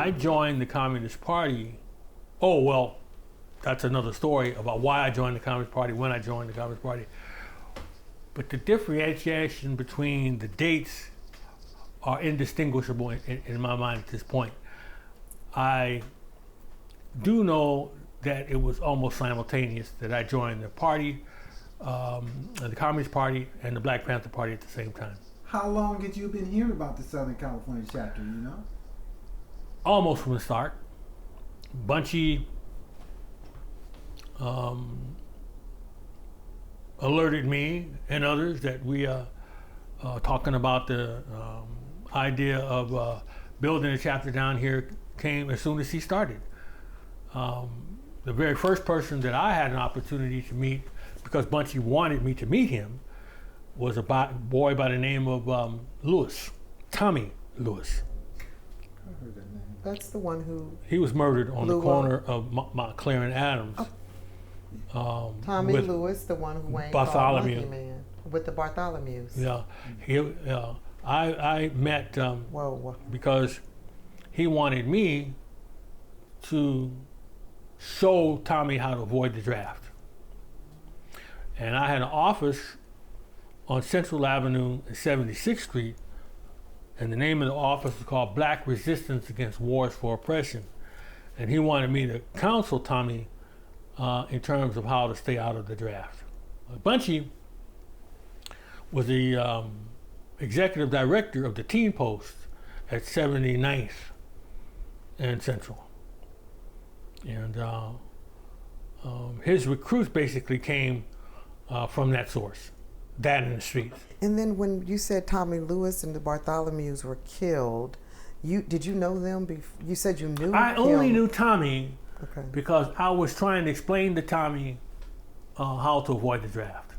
I joined the Communist Party. Oh, well, that's another story about why I joined the Communist Party, when I joined the Communist Party. But the differentiation between the dates are indistinguishable in my mind at this point. I do know that it was almost simultaneous that I joined the party, the Communist Party and the Black Panther Party at the same time. How long had you been hearing about the Southern California chapter, you know? Almost from the start. Bunchy alerted me and others that we are talking about the idea of building a chapter down here came as soon as he started. The very first person that I had an opportunity to meet, because Bunchy wanted me to meet him, was a boy by the name of Lewis, Tommy Lewis. I heard that name. That's the one who... He was murdered on the corner of Montclair and Adams. Tommy Lewis, the one who Wayne called Monkey Man, with the Bartholomews. Yeah, I met because he wanted me to show Tommy how to avoid the draft. And I had an office on Central Avenue and 76th Street, and the name of the office was called Black Resistance Against Wars for Oppression. And he wanted me to counsel Tommy in terms of how to stay out of the draft. Bunchy was the executive director of the Teen Post at 79th and Central. And his recruits basically came from that source, that in the streets. And then when you said Tommy Lewis and the Bartholomews were killed, did you know them? You said you knew I him? only knew Tommy okay. because I was trying to explain to Tommy how to avoid the draft.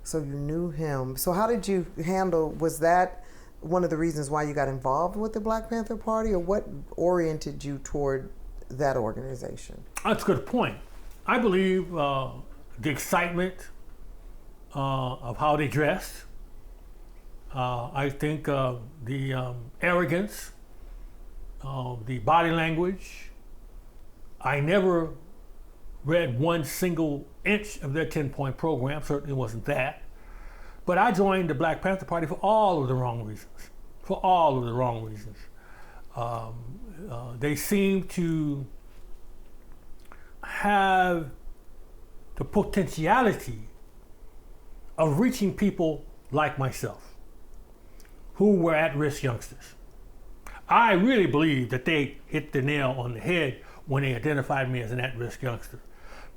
So you knew him. So how did you handle, was that one of the reasons why you got involved with the Black Panther Party, or what oriented you toward that organization? That's a good point. I believe the excitement of how they dressed. I think the arrogance, the body language. I never read one single inch of their 10-point program, certainly wasn't that. But I joined the Black Panther Party for all of the wrong reasons. For all of the wrong reasons. They seem to have the potentiality of reaching people like myself, who were at-risk youngsters. I really believe that they hit the nail on the head when they identified me as an at-risk youngster,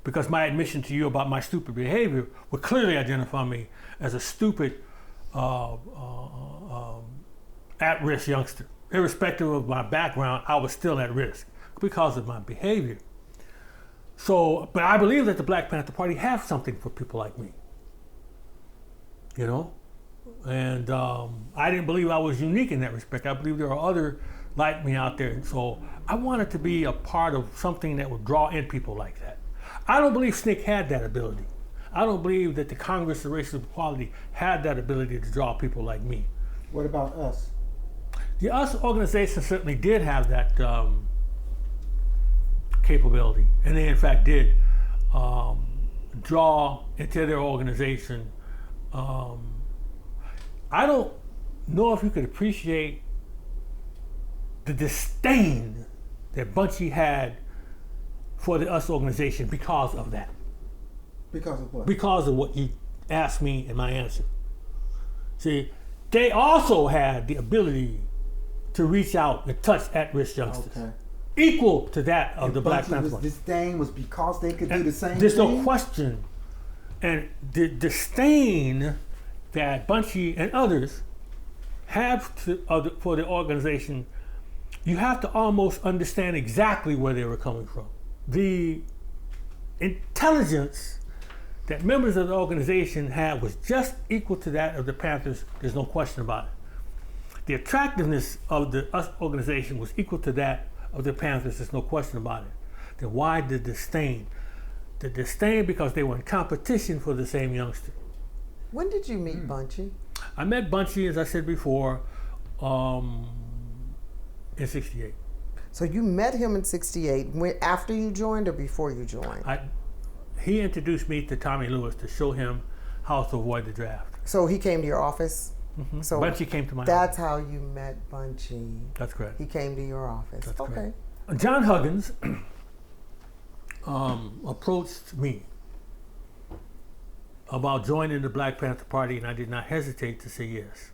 because my admission to you about my stupid behavior would clearly identify me as a stupid, at-risk youngster. Irrespective of my background, I was still at risk because of my behavior. So, but I believe that the Black Panther Party has something for people like me. You know? And I didn't believe I was unique in that respect. I believe there are other like me out there. So I wanted to be a part of something that would draw in people like that. I don't believe SNCC had that ability. I don't believe that the Congress of Racial Equality had that ability to draw people like me. What about us? The US organization certainly did have that capability, and they in fact did draw into their organization. I don't know if you could appreciate the disdain that Bunchy had for the US organization because of that. Because of what? Because of what you asked me in my answer. See, they also had the ability to reach out and touch at-risk youngsters. Okay. Equal to that of the Black Panther Party. Disdain was because they could do the same There's thing? no question. And the disdain that Bunchy and others have for the organization, you have to almost understand exactly where they were coming from. The intelligence that members of the organization had was just equal to that of the Panthers. There's no question about it. The attractiveness of the US organization was equal to that of the Panthers. There's no question about it. Then why the disdain? The disdain because they were in competition for the same youngster. When did you meet Bunchy? I met Bunchy, as I said before, in '68. So you met him in '68 after you joined or before you joined? He introduced me to Tommy Lewis to show him how to avoid the draft. So he came to your office? Mm-hmm. So Bunchy came to my that's office. how you met Bunchy. That's correct. He came to your office. That's okay. correct. John Huggins approached me about joining the Black Panther Party, and I did not hesitate to say yes.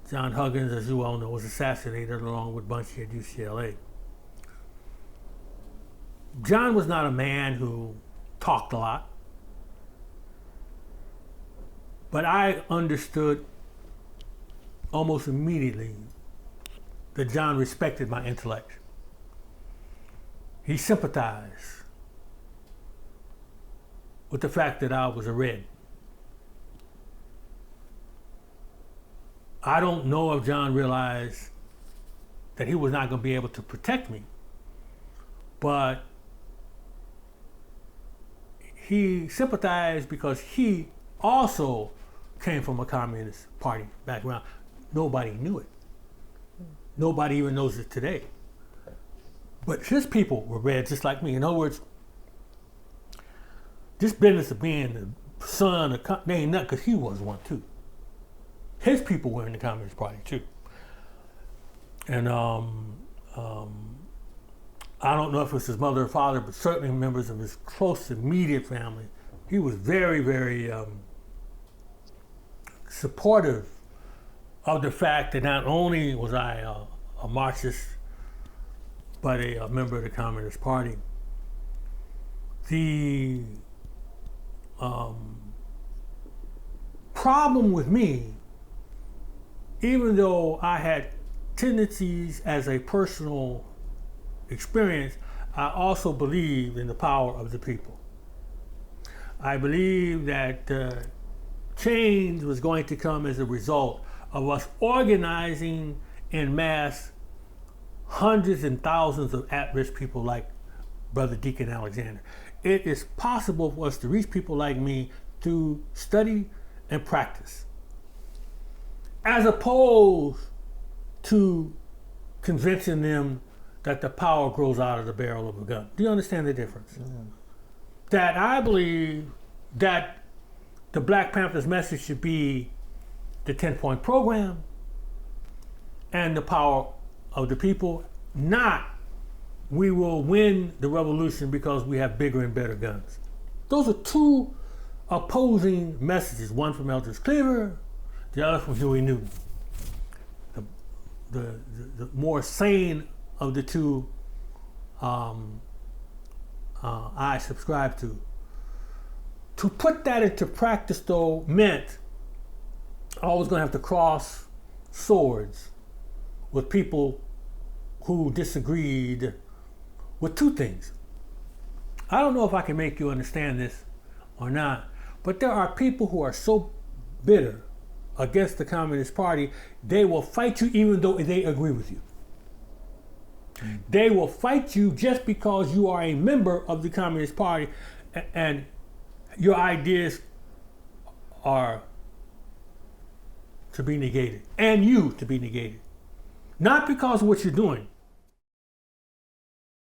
John Huggins, as you well know, was assassinated along with Bunchy at UCLA. John was not a man who talked a lot, but I understood almost immediately that John respected my intellect. He sympathized with the fact that I was a Red. I don't know if John realized that he was not going to be able to protect me, but he sympathized because he also came from a Communist Party background. Nobody knew it. Nobody even knows it today. But his people were Red just like me. In other words, this business of being the son of, they ain't nothing, because he was one too. His people were in the Communist Party too. And I don't know if it was his mother or father, but certainly members of his close immediate family. He was very, very supportive of the fact that not only was I a Marxist, but a member of the Communist Party. The problem with me, even though I had tendencies as a personal experience, I also believed in the power of the people. I believed that change was going to come as a result of us organizing en masse hundreds and thousands of at-risk people like Brother Deacon Alexander. It is possible for us to reach people like me through study and practice, as opposed to convincing them that the power grows out of the barrel of a gun. Do you understand the difference? Mm. That I believe that the Black Panthers message should be the 10-point program and the power of the people, not we will win the revolution because we have bigger and better guns. Those are two opposing messages, one from Eldridge Cleaver, the other from Huey Newton. The more sane of the two I subscribe to. To put that into practice, though, meant I was going to have to cross swords with people who disagreed with two things. I don't know if I can make you understand this or not, but there are people who are so bitter against the Communist Party, they will fight you even though they agree with you. Mm. They will fight you just because you are a member of the Communist Party and your ideas are to be negated, and you to be negated. Not because of what you're doing,